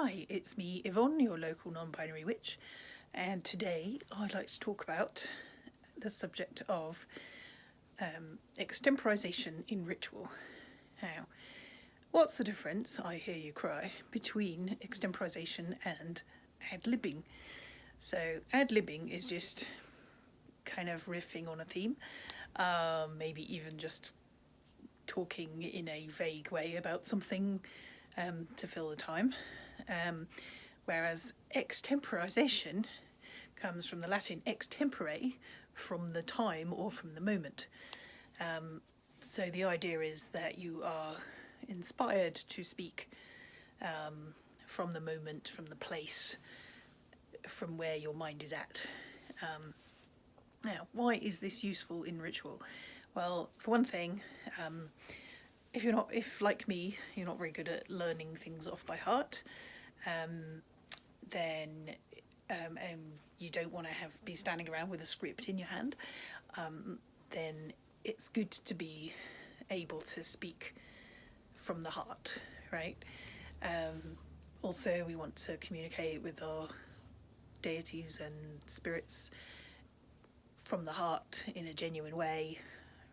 Hi, it's me, Yvonne, your local non-binary witch, and today I'd like to talk about the subject of extemporization in ritual. Now, what's the difference, I hear you cry, between extemporization and ad-libbing? So ad-libbing is just kind of riffing on a theme, maybe even just talking in a vague way about something to fill the time. Whereas extemporization comes from the Latin extempore, from the time or from the moment. So the idea is that you are inspired to speak from the moment, from the place, from where your mind is at. Now, why is this useful in ritual? Well, for one thing, if like me, you're not very good at learning things off by heart, then you don't want to be standing around with a script in your hand, then it's good to be able to speak from the heart, right? Also, we want to communicate with our deities and spirits from the heart in a genuine way,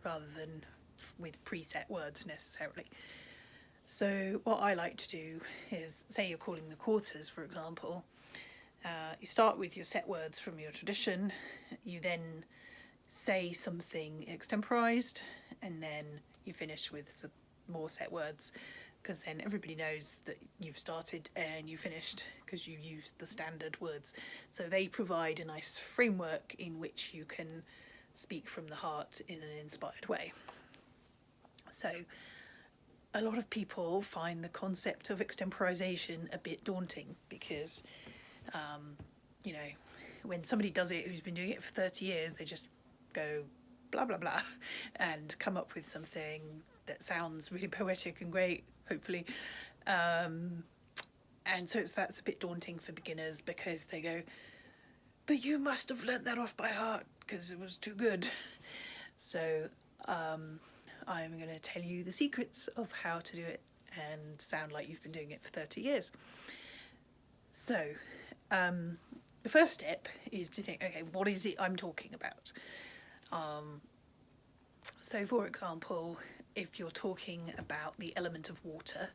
rather than with preset words necessarily. So what I like to do is, say you're calling the quarters, for example, you start with your set words from your tradition, you then say something extemporized, and then you finish with some more set words, because then everybody knows that you've started and you finished because you used the standard words. So they provide a nice framework in which you can speak from the heart in an inspired way. So a lot of people find the concept of extemporization a bit daunting because, when somebody does it who's been doing it for 30 years, they just go blah, blah, blah, and come up with something that sounds really poetic and great, hopefully. And so that's a bit daunting for beginners because they go, but you must have learnt that off by heart because it was too good. So I'm going to tell you the secrets of how to do it and sound like you've been doing it for 30 years. So the first step is to think, okay, what is it I'm talking about? So for example, if you're talking about the element of water,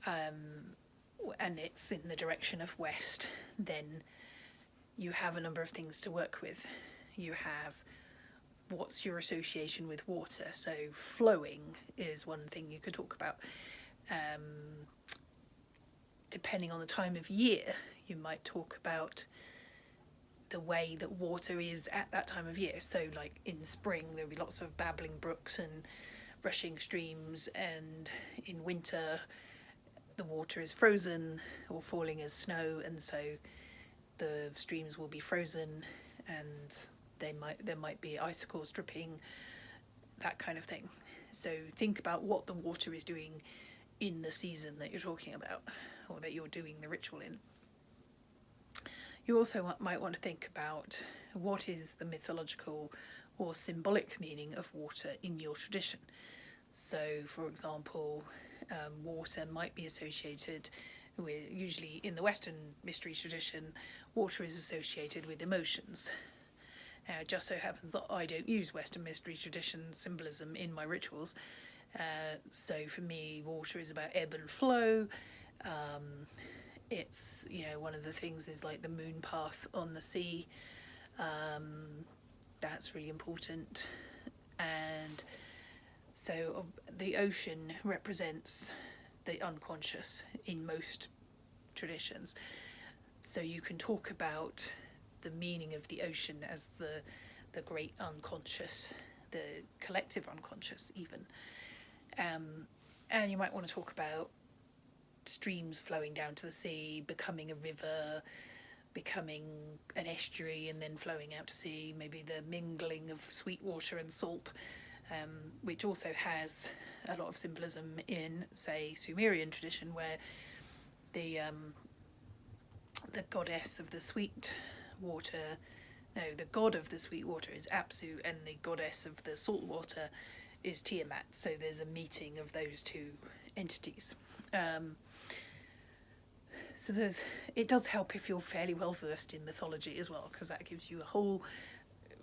and it's in the direction of west, then you have a number of things to work with. You have what's your association with water. So flowing is one thing you could talk about. Depending on the time of year, you might talk about the way that water is at that time of year. So like in spring, there'll be lots of babbling brooks and rushing streams, and in winter, the water is frozen or falling as snow, and so the streams will be frozen, and there might be icicles dripping, that kind of thing. So think about what the water is doing in the season that you're talking about, or that you're doing the ritual in. You also might want to think about what is the mythological or symbolic meaning of water in your tradition. So, for example, water might be associated with, usually in the Western mystery tradition, water is associated with emotions. Now, it just so happens that I don't use Western mystery tradition symbolism in my rituals. So for me, water is about ebb and flow. It's, one of the things is like the moon path on the sea. That's really important. And so the ocean represents the unconscious in most traditions. So you can talk about the meaning of the ocean as the great unconscious, the collective unconscious even. And you might want to talk about streams flowing down to the sea, becoming a river, becoming an estuary and then flowing out to sea, maybe the mingling of sweet water and salt, which also has a lot of symbolism in, say, Sumerian tradition, where the goddess of the sweet water, the god of the sweet water is Apsu, and the goddess of the salt water is Tiamat. So there's a meeting of those two entities. So it does help if you're fairly well versed in mythology as well, because that gives you a whole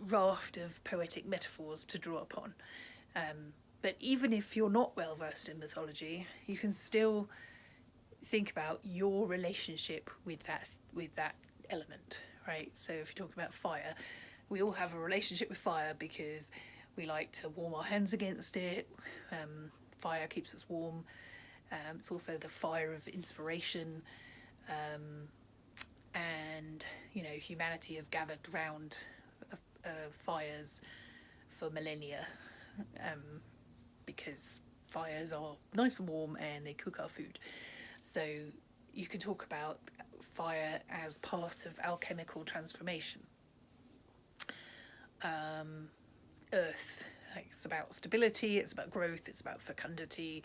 raft of poetic metaphors to draw upon. But even if you're not well versed in mythology, you can still think about your relationship with that element, right? So if you're talking about fire, we all have a relationship with fire because we like to warm our hands against it. Fire keeps us warm. It's also the fire of inspiration. And, humanity has gathered around fires for millennia, because fires are nice and warm and they cook our food. So you can talk about fire as part of alchemical transformation. Earth, it's about stability, it's about growth, it's about fecundity,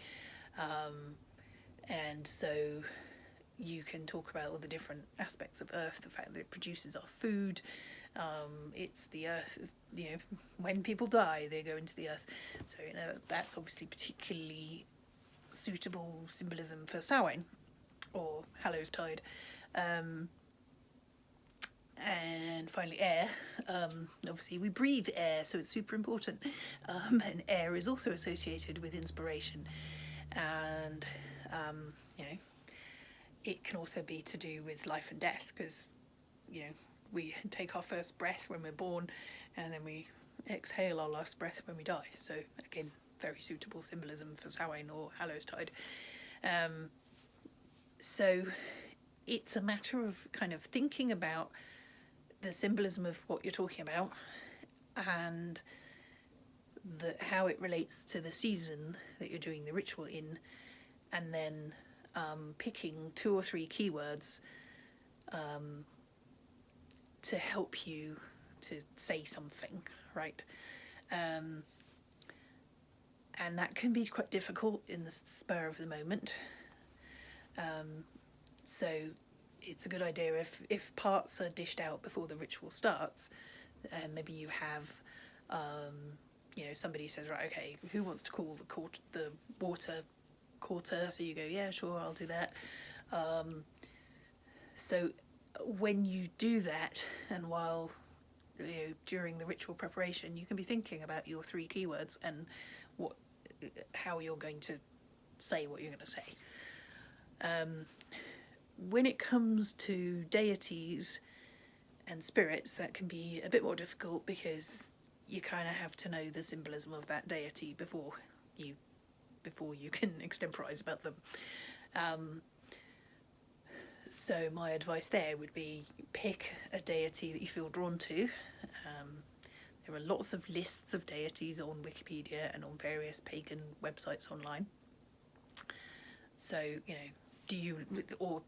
and so you can talk about all the different aspects of earth, the fact that it produces our food. It's the earth, when people die, they go into the earth. So, that's obviously particularly suitable symbolism for Samhain or Hallows Tide. And finally, air. Obviously, we breathe air, so it's super important. And air is also associated with inspiration. And, it can also be to do with life and death, because, we take our first breath when we're born, and then we exhale our last breath when we die. So, again, very suitable symbolism for Samhain or Hallows Tide. So, it's a matter of kind of thinking about the symbolism of what you're talking about and how it relates to the season that you're doing the ritual in, and then picking 2 or 3 keywords to help you to say something, right? And that can be quite difficult in the spur of the moment. So it's a good idea if parts are dished out before the ritual starts, and maybe you have, somebody says, right, okay, who wants to call the water quarter? So you go, yeah, sure, I'll do that. So when you do that, and while during the ritual preparation, you can be thinking about your 3 keywords and how you're going to say what you're going to say. When it comes to deities and spirits, that can be a bit more difficult, because you kind of have to know the symbolism of that deity before you can extemporize about them. So my advice there would be pick a deity that you feel drawn to. There are lots of lists of deities on Wikipedia and on various pagan websites online. So, or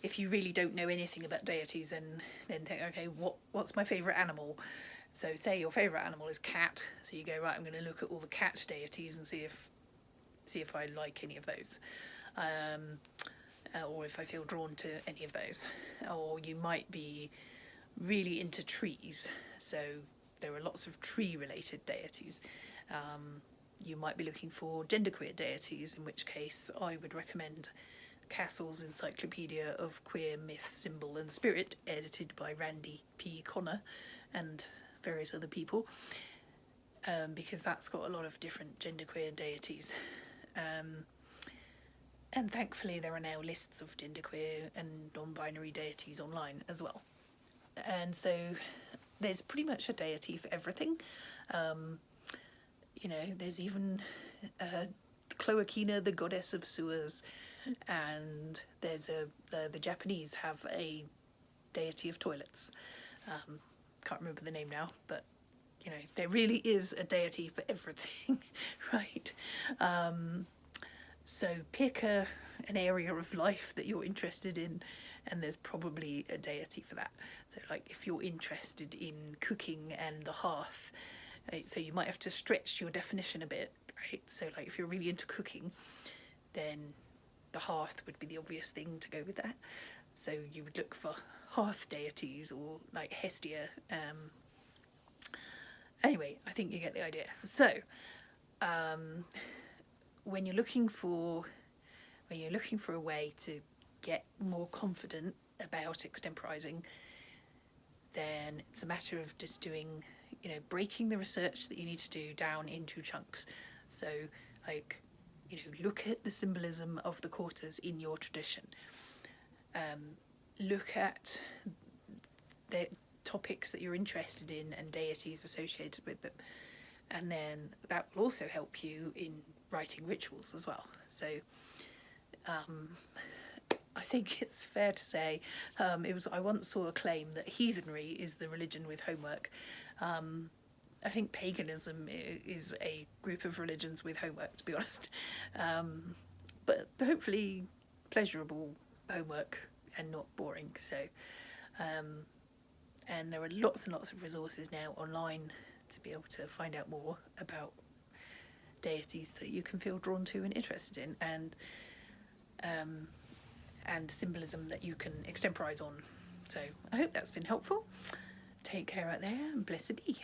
if you really don't know anything about deities, then think, okay, what's my favourite animal? So say your favourite animal is cat, so you go, right, I'm going to look at all the cat deities and see if I like any of those. Or if I feel drawn to any of those. Or you might be really into trees, so there are lots of tree-related deities. You might be looking for genderqueer deities, in which case I would recommend Castle's Encyclopedia of Queer Myth, Symbol and Spirit, edited by Randy P. Connor and various other people, because that's got a lot of different genderqueer deities. And thankfully there are now lists of genderqueer and non-binary deities online as well. And so there's pretty much a deity for everything. There's even Cloacina, the goddess of sewers, and there's the Japanese have a deity of toilets. Can't remember the name now, but there really is a deity for everything, right? So pick an area of life that you're interested in, and there's probably a deity for that. So like if you're interested in cooking and the hearth, so you might have to stretch your definition a bit, right? So like if you're really into cooking, then the hearth would be the obvious thing to go with that. So you would look for hearth deities, or like Hestia. Anyway, I think you get the idea. So when you're looking for a way to get more confident about extemporizing, then it's a matter of just doing, breaking the research that you need to do down into chunks. So, like, look at the symbolism of the quarters in your tradition. Look at the topics that you're interested in and deities associated with them. And then that will also help you in writing rituals as well. So I think it's fair to say, I once saw a claim that heathenry is the religion with homework. I think paganism is a group of religions with homework, to be honest. But hopefully pleasurable homework and not boring. So, and there are lots and lots of resources now online to be able to find out more about deities that you can feel drawn to and interested in, and symbolism that you can extemporize on. So I hope that's been helpful. Take care out there, and blessed be.